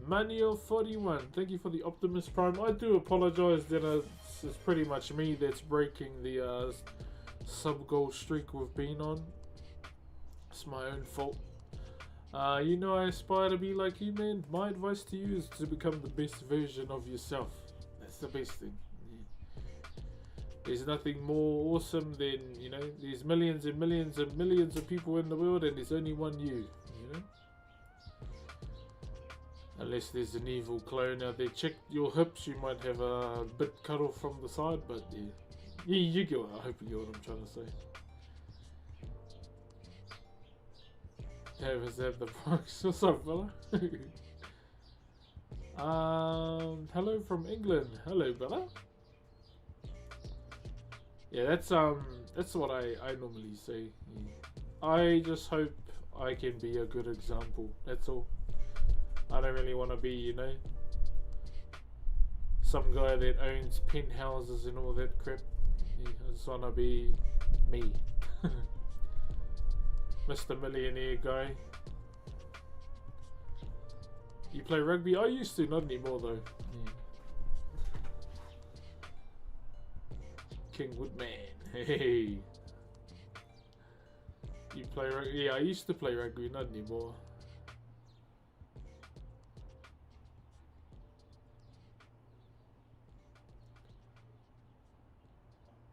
Manuel41. Thank you for the Optimus Prime. I do apologize that it's pretty much me that's breaking the sub-goal streak we've been on. It's my own fault. You know I aspire to be like you, man. My advice to you is to become the best version of yourself. That's the best thing. There's nothing more awesome than, you know, there's millions and millions and millions of people in the world and there's only one you know? Unless there's an evil clone out there. Check your hips, you might have a bit cut off from the side, but yeah. Yeah, you get what, I hope you get what I'm trying to say. Davis at the box. What's up, fella? Hello from England. Hello, brother. Yeah, that's what I normally say. Yeah. I just hope I can be a good example. That's all. I don't really want to be, you know, some guy that owns penthouses and all that crap. Yeah, I just want to be me. Mr. Millionaire guy. You play rugby? I used to, not anymore though. Yeah. King Woodman. Hey. You play rugby? Yeah, I used to play rugby, not anymore.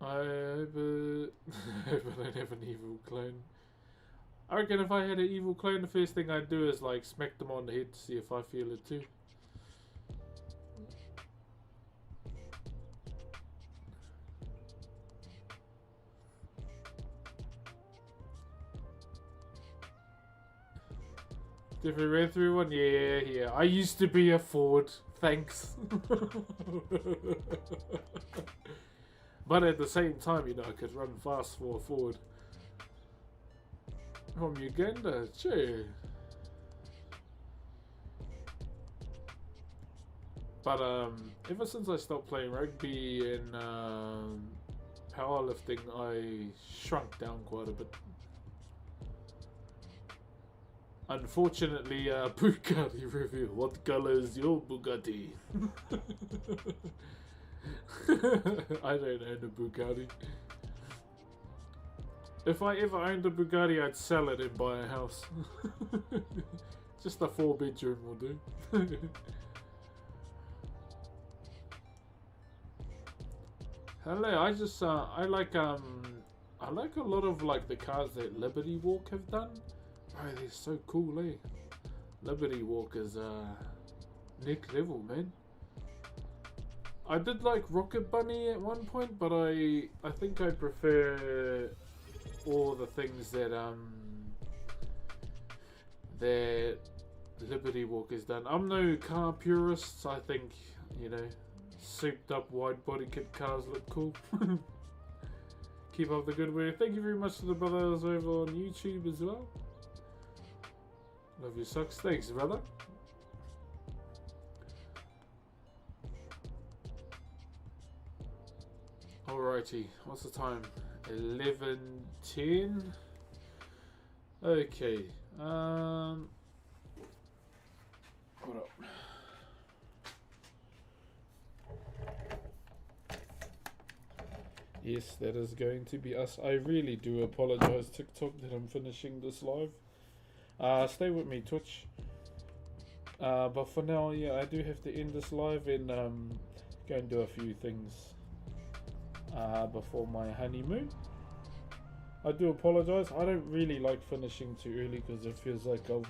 I hope I don't have an evil clone. I reckon if I had an evil clone, the first thing I'd do is like smack them on the head to see if I feel it too. Definitely ran through one? Yeah. I used to be a forward. Thanks. But at the same time, you know, I could run fast for a forward. From Uganda, sure. But ever since I stopped playing rugby and powerlifting, I shrunk down quite a bit. Unfortunately, Bugatti review. What color is your Bugatti? I don't own a Bugatti. If I ever owned a Bugatti, I'd sell it and buy a house. Just a 4-bedroom will do. Hello, I like a lot of like the cars that Liberty Walk have done. Oh, they're so cool, eh? Liberty Walk is next level, man. I did like Rocket Bunny at one point, but I think I prefer all the things that that Liberty Walk has done. I'm no car purist. I think, you know, souped up wide body kit cars look cool. Keep up the good work. Thank you very much to the brothers over on YouTube as well. Love your socks. Thanks, brother. Alrighty, what's the time? 11:10. Okay. Hold up. Yes, that is going to be us. I really do apologize, TikTok, that I'm finishing this live. Stay with me, Twitch. But for now, yeah, I do have to end this live and go and do a few things before my honeymoon. I do apologize. I don't really like finishing too early because it feels like I've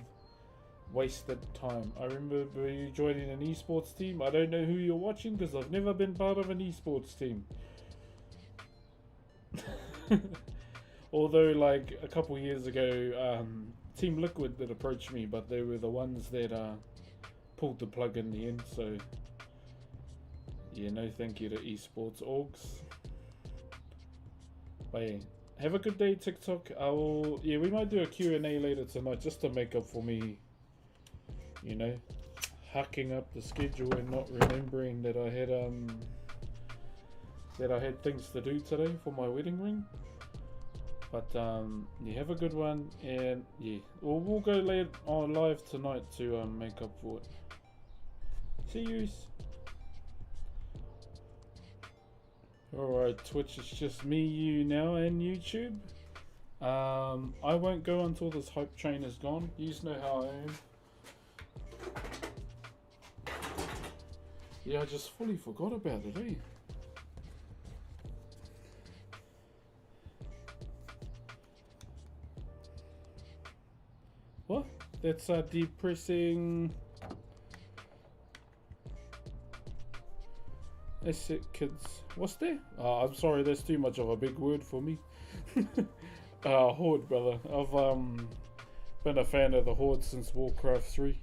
wasted time. I remember you joining an esports team. I don't know who you're watching because I've never been part of an esports team. Although, like a couple years ago, Team Liquid did approach me, but they were the ones that pulled the plug in the end. So, yeah, no thank you to esports orgs. But yeah, have a good day, TikTok. Yeah, we might do a Q&A later tonight just to make up for me, you know, hacking up the schedule and not remembering that I had things to do today for my wedding ring. But yeah, have a good one, and yeah, we'll go live tonight to make up for it. See yous. Alright, Twitch, it's just me, you now, and YouTube. I won't go until this hype train is gone. You know how I am. Yeah, I just fully forgot about it, eh? What? That's depressing. That's it, kids. What's there? I'm sorry, that's too much of a big word for me. Horde, brother. I've been a fan of the Horde since Warcraft 3.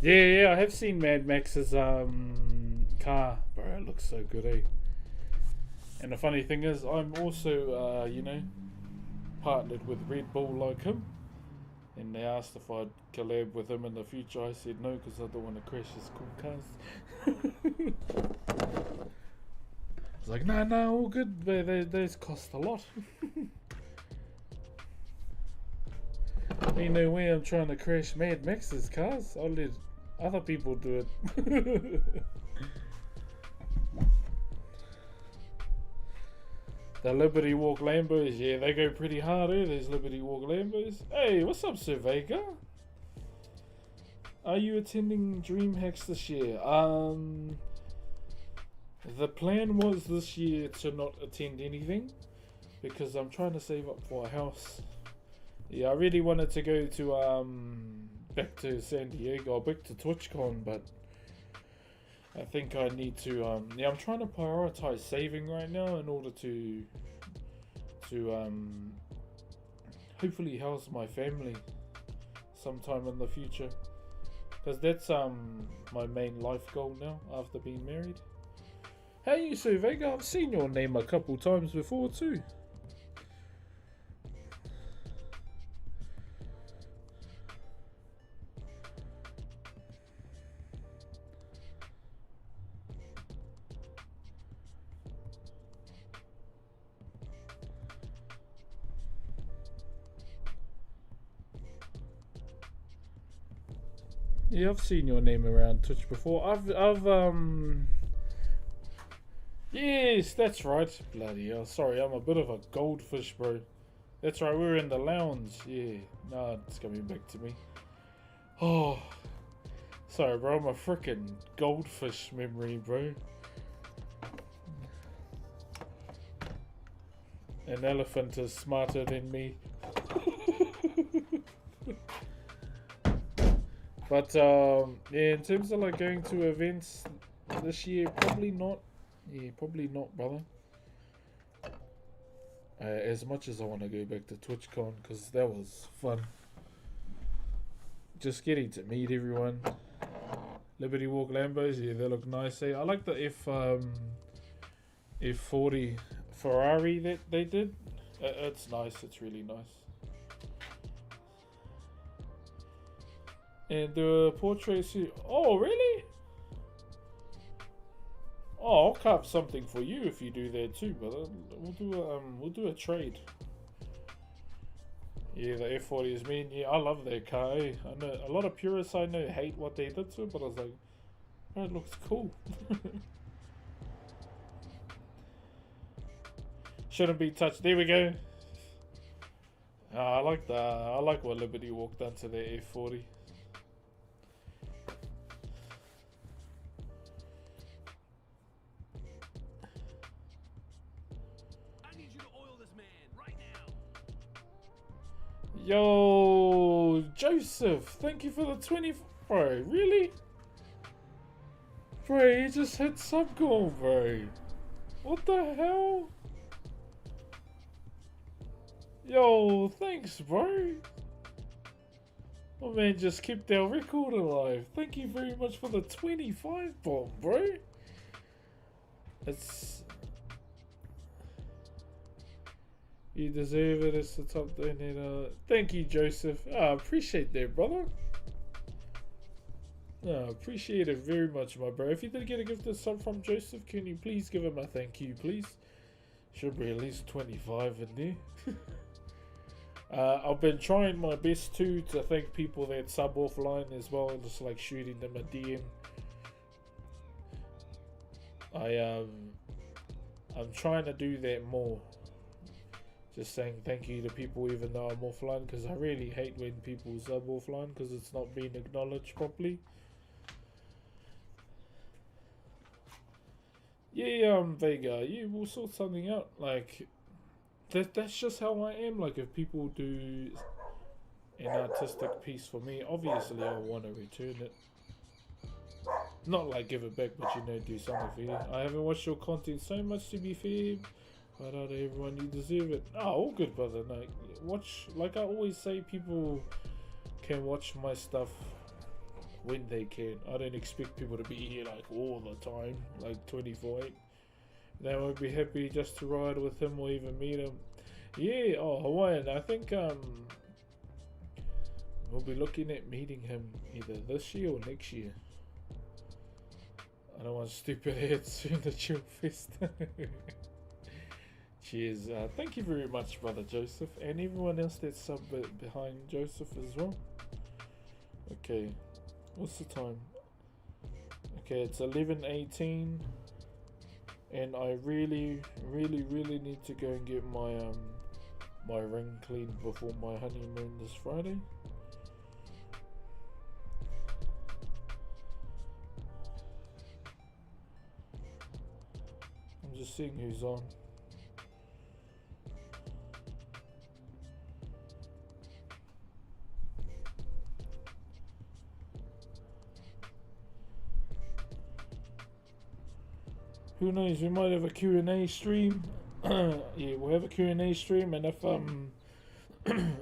Yeah, I have seen Mad Max's car. Bro, it looks so good, eh? And the funny thing is, I'm also, you know, partnered with Red Bull like him. And they asked if I'd collab with him in the future. I said no, because I don't want to crash his cool cars. It's like, nah, all good. Those cost a lot. Ain't no way I'm trying to crash Mad Max's cars. I'll let other people do it. The Liberty Walk Lambos, yeah, they go pretty hard, eh? Those Liberty Walk Lambos. Hey, what's up, Sir Vega? Are you attending DreamHacks this year? The plan was this year to not attend anything because I'm trying to save up for a house. Yeah, I really wanted to go to back to San Diego or back to TwitchCon, but I think I need to yeah, I'm trying to prioritize saving right now in order to hopefully house my family sometime in the future, because that's my main life goal now after being married. Hey, Sue Vega, I've seen your name a couple times before too. Yeah, I've seen your name around Twitch before. Yes, that's right. Bloody hell. Sorry, I'm a bit of a goldfish, bro. That's right, we were in the lounge. Yeah. No, it's coming back to me. Oh. Sorry, bro. I'm a freaking goldfish memory, bro. An elephant is smarter than me. But, yeah, in terms of, like, going to events this year, probably not. Yeah, probably not, brother. As much as I want to go back to TwitchCon, because that was fun. Just getting to meet everyone. Liberty Walk Lambos, yeah, they look nice. I like the F40 Ferrari that they did. It's nice, it's really nice. And the portraits here. Oh, really? Oh, I'll carve something for you if you do that too, brother. We'll do a trade. Yeah, the F40 is mean. Yeah, I love that car. Eh? I know a lot of purists I know hate what they did to it, but I was like, oh, it looks cool. Shouldn't be touched. There we go. I like that. I like what Liberty walked done to their F40. Yo, Joseph, thank you for the 20. Bro, really? Bro, you just hit sub goal, bro. What the hell? Yo, thanks, bro. My man just kept our record alive. Thank you very much for the 25 bomb, bro. It's... You deserve it. It's the top donator. Thank you, Joseph. I appreciate that, brother. No, appreciate it very much, my bro. If you did get a gifted sub from Joseph, can you please give him a thank you, please? Should be at least 25 in there. I've been trying my best to thank people that sub offline as well, just like shooting them a DM. I'm trying to do that more. Just saying thank you to people even though I'm offline, because I really hate when people sub offline because it's not being acknowledged properly. Yeah, Vega, yeah, we'll sort something out. Like, that's just how I am. Like, if people do an artistic piece for me, obviously I want to return it. Not like give it back, but you know, do something for you. I haven't watched your content so much, to be fair. But out of everyone, you deserve it. Oh, all good, brother. No, watch, like I always say, people can watch my stuff when they can. I don't expect people to be here like all the time, like 24/8. They won't be happy just to ride with him or even meet him. Yeah, oh, Hawaiian. I think we'll be looking at meeting him either this year or next year. I don't want stupid heads in the chill fest. Cheers. Thank you very much, brother Joseph, and everyone else that's sub behind Joseph as well. Okay, what's the time? Okay, it's 11:18, and I really need to go and get my my ring cleaned before my honeymoon this Friday. I'm just seeing who's on. Who knows? We might have a Q&A stream. Yeah, we'll have a Q&A stream, and if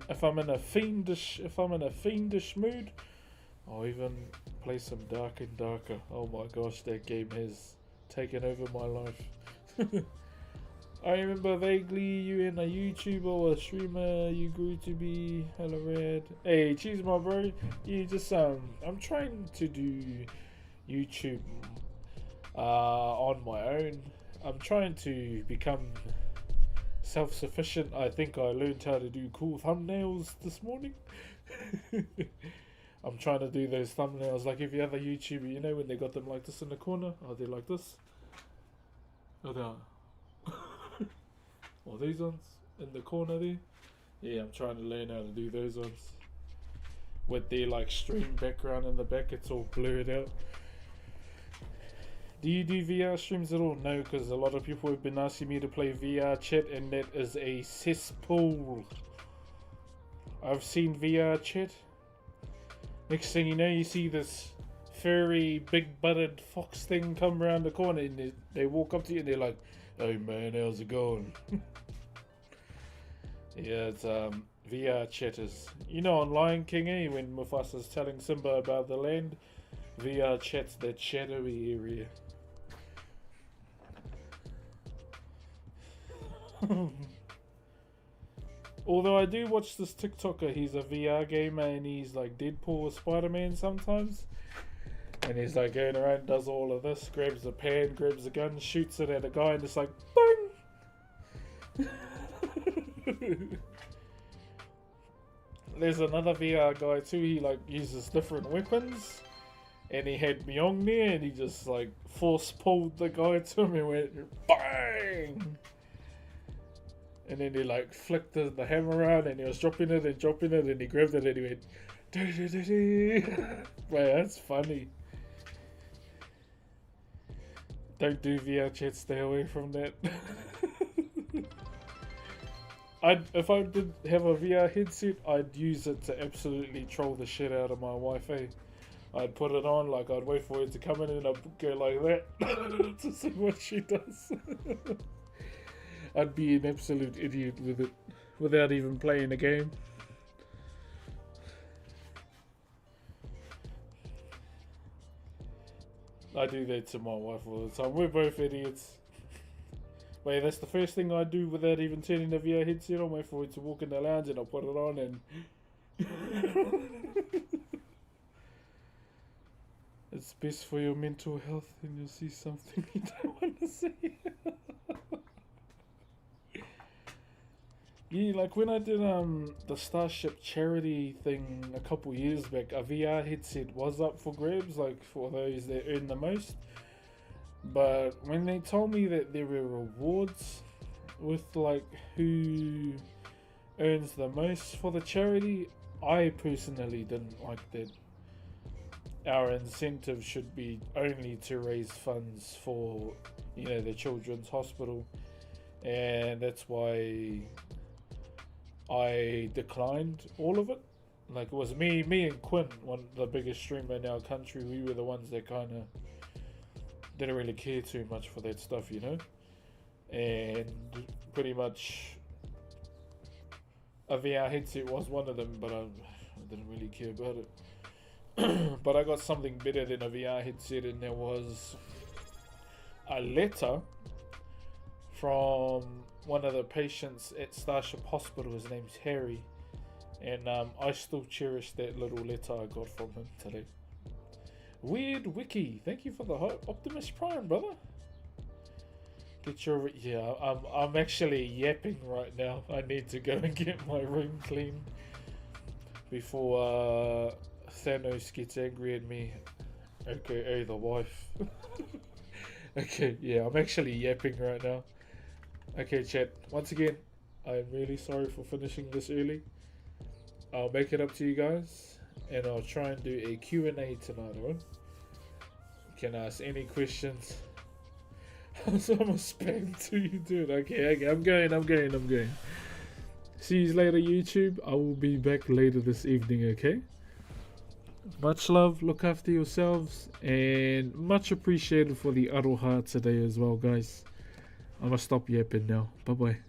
if I'm in a fiendish mood, I'll even play some Dark and Darker. Oh my gosh, that game has taken over my life. I remember vaguely you in a YouTuber or a streamer. You grew to be hella red. Hey, cheers, my bro. You just I'm trying to do YouTube on my own. I'm trying to become self-sufficient. I think I learned how to do cool thumbnails this morning. I'm trying to do those thumbnails like every other YouTuber, you know, when they got them like this in the corner. Oh, they're like this. Oh, there. Oh, these ones in the corner there. Yeah, I'm trying to learn how to do those ones. With their like stream background in the back, it's all blurred out. Do you do VR streams at all? No, because a lot of people have been asking me to play VR chat, and that is a cesspool. I've seen VR chat. Next thing you know, you see this furry, big-butted fox thing come around the corner, and they walk up to you and they're like, "Hey man, how's it going?" Yeah, it's VR chat is, you know, on Lion King, when Mufasa's telling Simba about the land, VR chat's that shadowy area. Although I do watch this TikToker, he's a VR gamer and he's like Deadpool or Spider-Man sometimes. And he's like going around, does all of this, grabs a pan, grabs a gun, shoots it at a guy and it's like, BOOM! There's another VR guy too, he like uses different weapons. And he had Myong there and he just like force pulled the guy to him and went, BANG! And then he like flicked the hammer around and he was dropping it and he grabbed it and he went, man, that's funny. Don't do VR chat, stay away from that. If I did have a VR headset, I'd use it to absolutely troll the shit out of my wife, eh? I'd put it on, like I'd wait for it to come in and I'd go like that to see what she does. I'd be an absolute idiot with it, without even playing a game. I do that to my wife all the time. We're both idiots. Wait, that's the first thing I do without even turning the VR headset on. Wait for it to walk in the lounge and I'll put it on and... It's best for your mental health and you'll see something you don't want to see. Yeah, like when I did the Starship charity thing a couple years back, a VR headset was up for grabs, like for those that earn the most. But when they told me that there were rewards with like who earns the most for the charity, I personally didn't like that. Our incentive should be only to raise funds for, you know, the children's hospital, and that's why I declined all of it. Like it was me and Quinn, the biggest streamer in our country. We were the ones that kind of didn't really care too much for that stuff, you know. And pretty much a VR headset was one of them, but I didn't really care about it. But I got something better than a VR headset, and there was a letter from one of the patients at Starship Hospital. His name's Harry, and I still cherish that little letter I got from him today. Weird Wiki, thank you for the Optimus Prime, brother. Get your I'm actually yapping right now. I need to go and get my room clean before Thanos gets angry at me, aka the wife. Okay, yeah, I'm actually yapping right now. Okay, chat, once again, I'm really sorry for finishing this early. I'll make it up to you guys, and I'll try and do a Q&A tonight, alright? You can ask any questions. I'm almost spam to you, dude. Okay, I'm going. See you later, YouTube. I will be back later this evening, okay? Much love, look after yourselves, and much appreciated for the aroha today as well, guys. I'm gonna stop yapping now. Bye bye.